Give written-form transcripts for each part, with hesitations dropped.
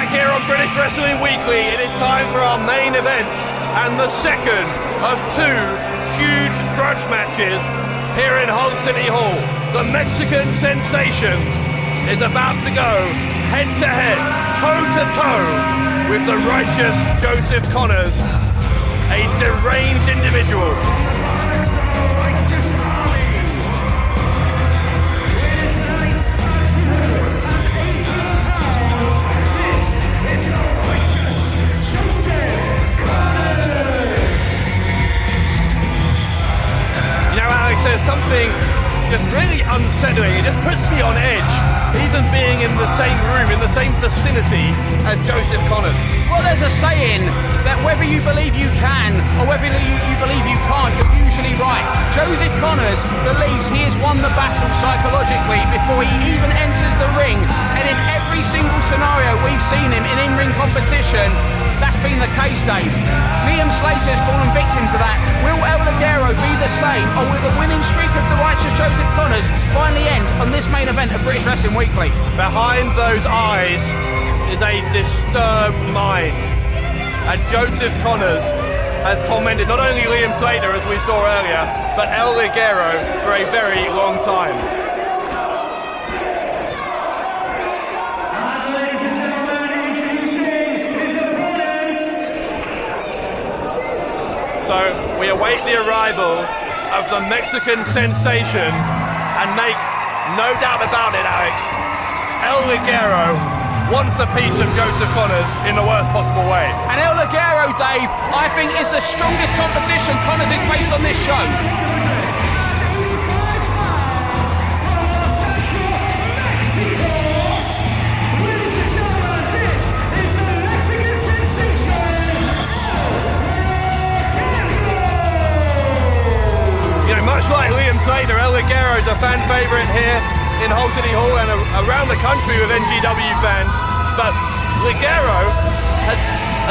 back here on British Wrestling Weekly. It is time for our main event and the second of two huge grudge matches here in Hull City Hall. The Mexican sensation is about to go head to head, toe to toe with the righteous Joseph Connors, a deranged individual. There's something just really unsettling. It just puts me on edge, even being in the same room, in the same vicinity as Joseph Connors. Well, there's a saying that whether you believe you can or whether you believe you can't, you're usually right. Joseph Connors believes he has won the battle psychologically before he even enters the ring, and in every single scenario we've seen him in in-ring competition, that's been the case, Dave. Liam Slater's fallen victim to that. Will El Ligero be the same, or will the winning streak of the righteous Joseph Connors finally end on this main event of British Wrestling Weekly? Behind those eyes is a disturbed mind. And Joseph Connors has tormented not only Liam Slater, as we saw earlier, but El Ligero for a very long time. So we await the arrival of the Mexican sensation, and make no doubt about it, Alex, El Ligero wants a piece of Joseph Connors in the worst possible way. And El Ligero, Dave, I think is the strongest competition Connors has faced on this show. Much like Liam Slater, El Ligero is a fan favourite here in Hull City Hall and around the country with NGW fans. But Ligero has,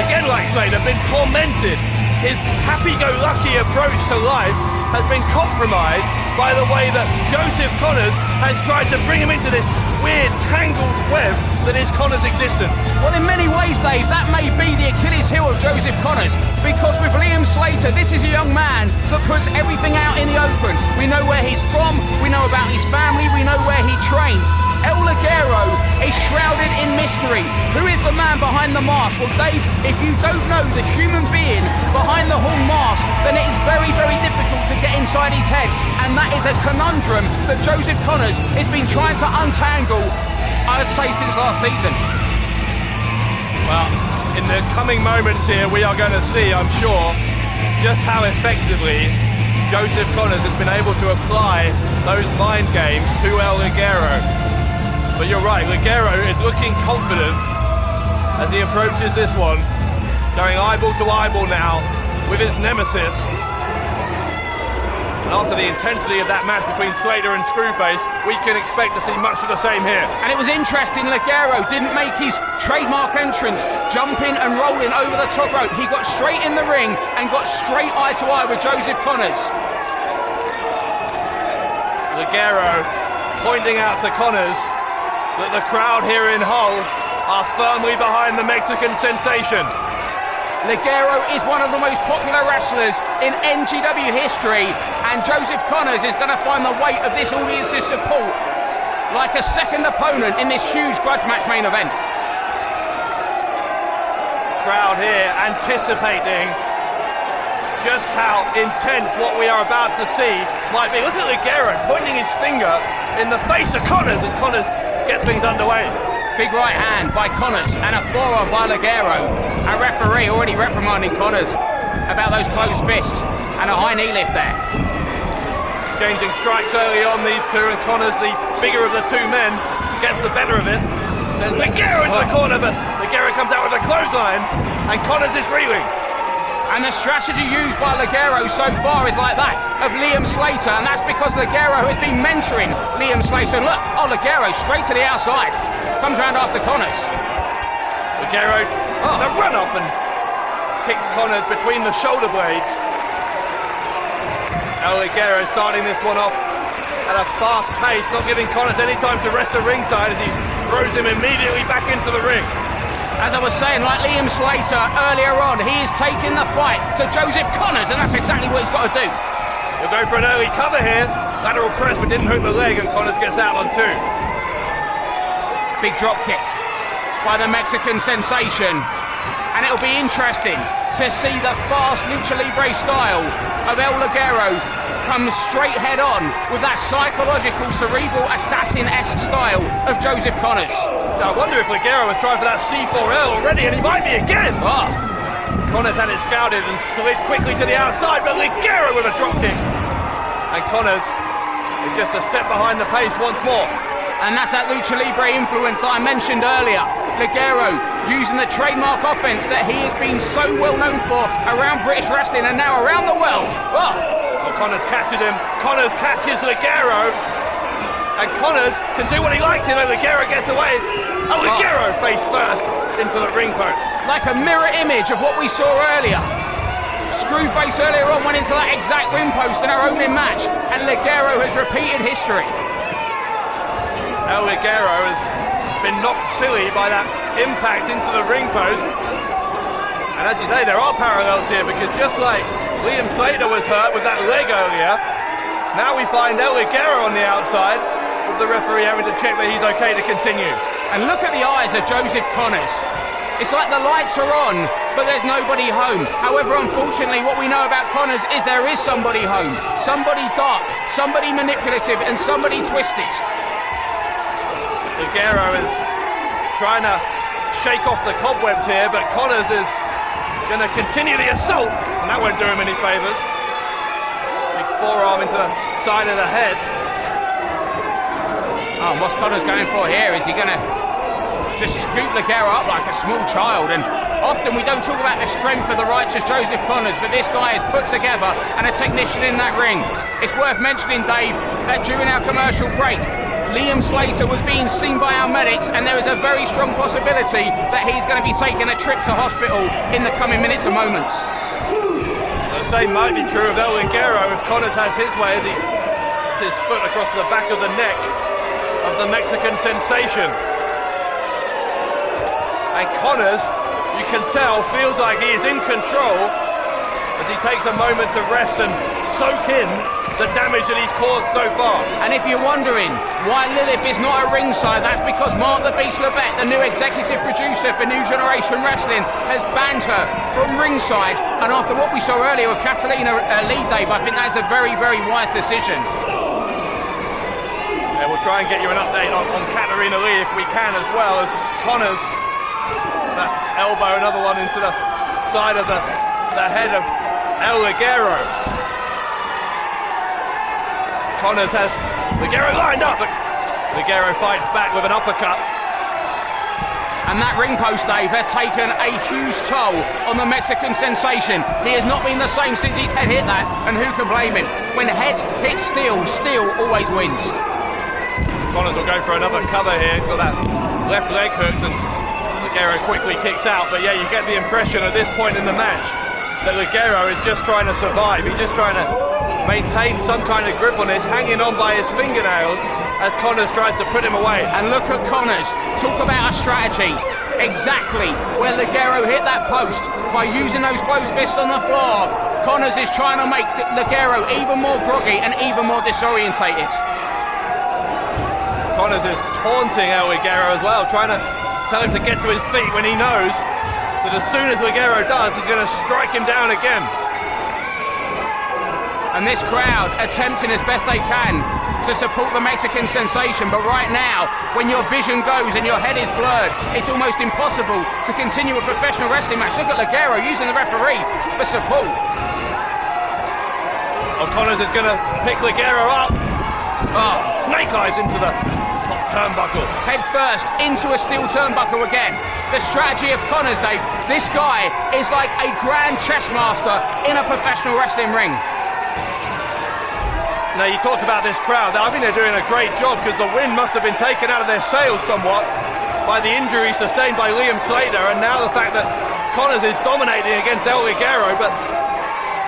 again like Slater, been tormented. His happy-go-lucky approach to life has been compromised by the way that Joseph Connors has tried to bring him into this weird tangled web that is Connors' existence. Well, in many ways, Dave, that may be the Achilles heel of Joseph Connors, because with Liam Slater, this is a young man that puts everything out in the open. We know where he's from, we know about his family, we know where he trained. El Ligero is shrouded in mystery. Who is the man behind the mask? Well, Dave, if you don't know the human being behind the Hall mask, then it is very, very difficult to get inside his head. And that is a conundrum that Joseph Connors has been trying to untangle, I'd say, since last season. Well, in the coming moments here, we are going to see, I'm sure, just how effectively Joseph Connors has been able to apply those mind games to El Ligero. But you're right, Ligero is looking confident as he approaches this one, going eyeball to eyeball now with his nemesis. And after the intensity of that match between Slater and Screwface, we can expect to see much of the same here. And it was interesting, Ligero didn't make his trademark entrance, jumping and rolling over the top rope. He got straight in the ring and got straight eye to eye with Joseph Connors. Ligero pointing out to Connors that the crowd here in Hull are firmly behind the Mexican sensation. Ligero is one of the most popular wrestlers in NGW history, and Joseph Connors is going to find the weight of this audience's support like a second opponent in this huge grudge match main event. Crowd here anticipating just how intense what we are about to see might be. Look at Ligero pointing his finger in the face of Connors, and Connors gets things underway. Big right hand by Connors and a forearm by Ligero. A referee already reprimanding Connors about those closed fists and a high knee lift there. Exchanging strikes early on, these two, and Connors, the bigger of the two men, gets the better of it. Sends Ligero into the corner, but Ligero comes out with a clothesline, and Connors is reeling. And the strategy used by Ligero so far is like that of Liam Slater, and that's because Ligero has been mentoring Liam Slater. And look, Ligero straight to the outside. Comes around after Connors. Ligero, the run up and kicks Connors between the shoulder blades. El Ligero starting this one off at a fast pace, not giving Connors any time to rest at ringside as he throws him immediately back into the ring. As I was saying, like Liam Slater earlier on, he is taking the fight to Joseph Connors, and that's exactly what he's got to do. He'll go for an early cover here. Lateral press, but didn't hook the leg, and Connors gets out on 2. Big drop kick by the Mexican sensation. And it'll be interesting to see the fast lucha libre style of El Ligero come straight head on with that psychological, cerebral, assassin-esque style of Joseph Connors. Now, I wonder if Ligero was trying for that C4L already, and he might be again. Oh. Connors had it scouted and slid quickly to the outside, but Ligero with a drop kick. And Connors is just a step behind the pace once more. And that's that lucha libre influence that I mentioned earlier. Ligero using the trademark offense that he has been so well known for around British wrestling and now around the world. Oh, Connors catches him. Connors catches Ligero. And Connors can do what he likes, you know, Ligero gets away. And Ligero face first into the ring post. Like a mirror image of what we saw earlier. Screwface earlier on went into that exact ring post in our opening match, and Ligero has repeated history. El Ligero has been knocked silly by that impact into the ring post. And as you say, there are parallels here, because just like Liam Slater was hurt with that leg earlier, now we find El Ligero on the outside, with the referee having to check that he's okay to continue. And look at the eyes of Joseph Connors. It's like the lights are on, but there's nobody home. However, unfortunately, what we know about Connors is there is somebody home. Somebody dark, somebody manipulative, and somebody twisted. Ligero is trying to shake off the cobwebs here, but Connors is going to continue the assault, and that won't do him any favours. Big forearm into the side of the head. Oh, what's Connors going for here? Is he going to just scoop Ligero up like a small child? And often we don't talk about the strength of the righteous Joseph Connors, but this guy is put together and a technician in that ring. It's worth mentioning, Dave, that during our commercial break, Liam Slater was being seen by our medics, and there is a very strong possibility that he's going to be taking a trip to hospital in the coming minutes and moments. The same might be true of El Ligero if Connors has his way, as he puts his foot across the back of the neck of the Mexican sensation. And Connors, you can tell, feels like he is in control as he takes a moment to rest and soak in the damage that he's caused so far. And if you're wondering why Lilith is not at ringside, that's because Mark the Beast Lebet, the new executive producer for New Generation Wrestling, has banned her from ringside. And after what we saw earlier with Catalina Lee, Dave, I think that's a very, very wise decision. Yeah, we'll try and get you an update on Catalina Lee if we can, as well as Connors. That elbow, another one into the side of the head of El Ligero. Connors has Ligero lined up, but Ligero fights back with an uppercut. And that ring post, Dave, has taken a huge toll on the Mexican sensation. He has not been the same since his head hit that, and who can blame him? When head hits steel, steel always wins. Connors will go for another cover here, got that left leg hooked, and Ligero quickly kicks out. But yeah, you get the impression at this point in the match that Ligero is just trying to survive. He's just trying to maintain some kind of grip on this, hanging on by his fingernails as Connors tries to put him away. And look at Connors, talk about a strategy. Exactly where Ligero hit that post by using those closed fists on the floor. Connors is trying to make Ligero even more groggy and even more disorientated. Connors is taunting El Ligero as well, trying to tell him to get to his feet when he knows that as soon as Ligero does, he's going to strike him down again. And this crowd attempting as best they can to support the Mexican sensation, but right now, when your vision goes and your head is blurred, it's almost impossible to continue a professional wrestling match. Look at Ligero using the referee for support. Connors is going to pick Ligero up. Oh, snake eyes into the top turnbuckle. Head first into a steel turnbuckle again. The strategy of Connors, Dave, this guy is like a grand chess master in a professional wrestling ring. Now, you talked about this crowd. I think they're doing a great job, because the wind must have been taken out of their sails somewhat by the injury sustained by Liam Slater, and now the fact that Connors is dominating against El Ligero, but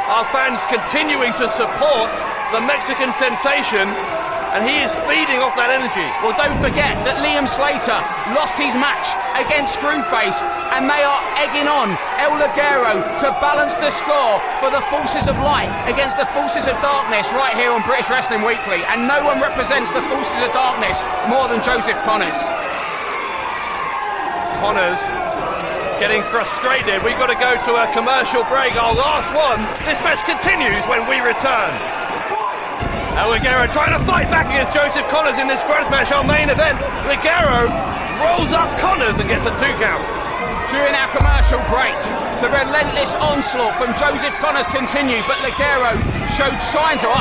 our fans continuing to support the Mexican sensation, and he is feeding off that energy. Well, don't forget that Liam Slater lost his match against Screwface, and they are egging on El Ligero to balance the score for the forces of light against the forces of darkness right here on British Wrestling Weekly, and no one represents the forces of darkness more than Joseph Connors. Connors getting frustrated. We've got to go to a commercial break, our last one. This match continues when we return. El Ligero trying to fight back against Joseph Connors in this grudge match, our main event. Ligero rolls up Connors and gets a 2 count. During our commercial break, the relentless onslaught from Joseph Connors continued, but Ligero showed signs of,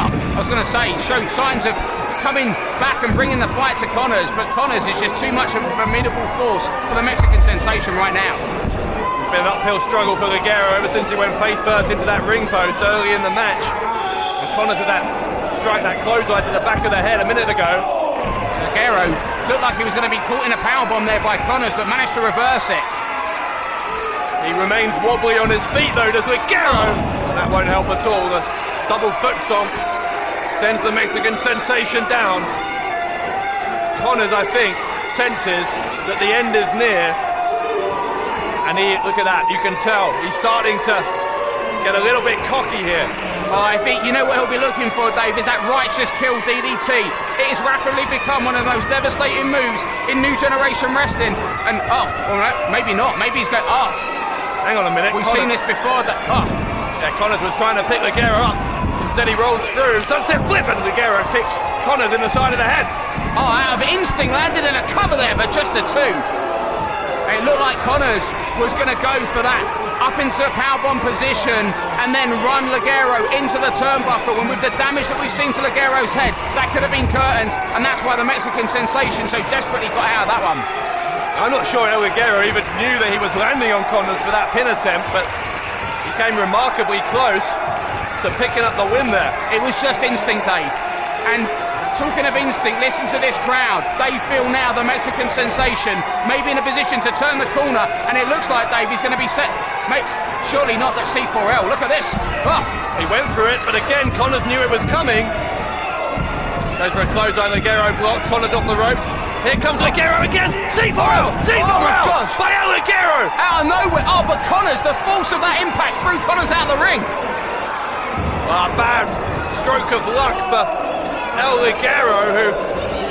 showed signs of coming back and bringing the fight to Connors, but Connors is just too much of a formidable force for the Mexican sensation right now. It's been an uphill struggle for Ligero ever since he went face first into that ring post early in the match. And Connors had that strike, that clothesline to the back of the head a minute ago. Ligero looked like he was going to be caught in a powerbomb there by Connors, but managed to reverse it. He remains wobbly on his feet though, does Ligero. That won't help at all. The double foot stomp sends the Mexican sensation down. Connors, I think, senses that the end is near. And look at that, you can tell, he's starting to get a little bit cocky here. Oh, I think you know what he'll be looking for, Dave, is that righteous kill DDT. It has rapidly become one of those devastating moves in New Generation Wrestling. And, maybe not, maybe he's going, hang on a minute. We've seen this before. Yeah, Connors was trying to pick Ligero up. Instead he rolls through. Sunset flip and Ligero kicks Connors in the side of the head. Out of instinct, landed in a cover there, but just a 2. It looked like Connors was going to go for that up into a powerbomb position and then run Ligero into the turnbuckle. And with the damage that we've seen to Ligero's head, that could have been curtained, and that's why the Mexican sensation so desperately got out of that one. I'm not sure El Ligero even knew that he was landing on Connors for that pin attempt, but he came remarkably close to picking up the win there. It was just instinct, Dave. And talking of instinct, listen to this crowd. They feel now the Mexican sensation may be in a position to turn the corner, and it looks like, Dave, he's going to be set. Surely not that C4L. Look at this. He went for it, but again, Connors knew it was coming. Goes for a clothesline. Ligero blocks Connors off the ropes. Here comes Ligero again. C4L! C4L! Oh my God! By El Ligero! Out of nowhere. But Connors, the force of that impact threw Connors out of the ring. A bad stroke of luck for El Ligero, who,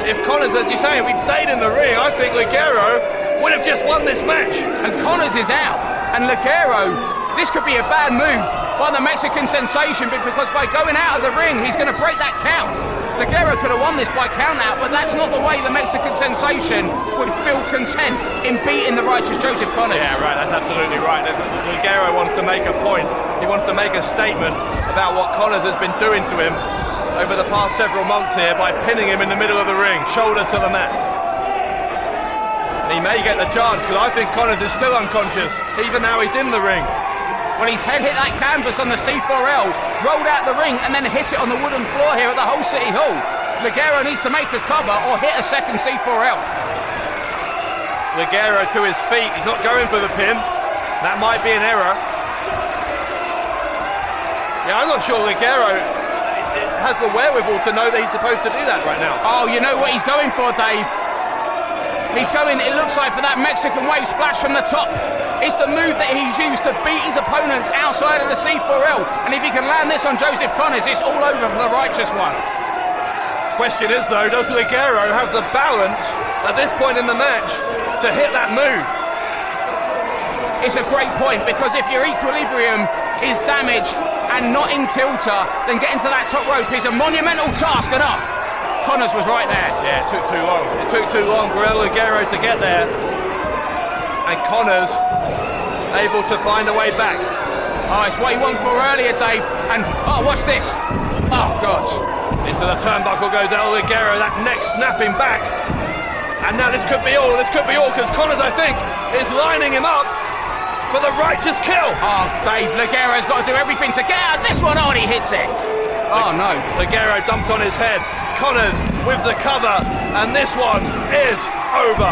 if Connors, as you say, if he'd stayed in the ring, I think Ligero would have just won this match. And Connors is out. And Ligero, this could be a bad move by the Mexican sensation, because by going out of the ring, he's going to break that count. Ligero could have won this by count out, but that's not the way the Mexican sensation would feel content in beating the righteous Joseph Connors. Yeah, right, that's absolutely right. Ligero wants to make a point. He wants to make a statement about what Connors has been doing to him over the past several months here by pinning him in the middle of the ring, shoulders to the mat. And he may get the chance, because I think Connors is still unconscious, even now he's in the ring. Well, his head hit that canvas on the C4L, rolled out the ring, and then hit it on the wooden floor here at the Hull City Hall. Ligero needs to make a cover or hit a second C4L. Ligero to his feet, he's not going for the pin. That might be an error. Yeah, I'm not sure Ligero has the wherewithal to know that he's supposed to do that right now. Oh, you know what he's going for, Dave? He's going, it looks like, for that Mexican wave splash from the top. It's the move that he's used to beat his opponents outside of the C4L. And if he can land this on Joseph Connors, it's all over for the righteous one. Question is, though, does Ligero have the balance at this point in the match to hit that move? It's a great point, because if your equilibrium is damaged and not in kilter, then getting to that top rope is a monumental task. And Connors was right there. Yeah, it took too long. It took too long for El Ligero to get there. And Connors able to find a way back. It's what he went for earlier, Dave. And, watch this. Oh, God. Into the turnbuckle goes El Ligero, that neck snapping back. And now this could be all, because Connors, I think, is lining him up for the righteous kill. Dave, Ligero's got to do everything to get out this one. And he hits it. No. Ligero dumped on his head. Connors with the cover, and this one is over.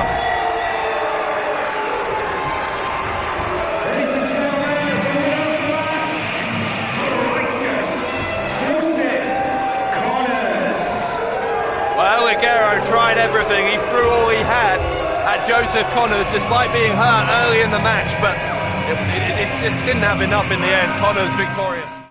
Well, Ligero tried everything. He threw all he had at Joseph Connors, despite being hurt early in the match, but it just didn't have enough in the end. Connors victorious.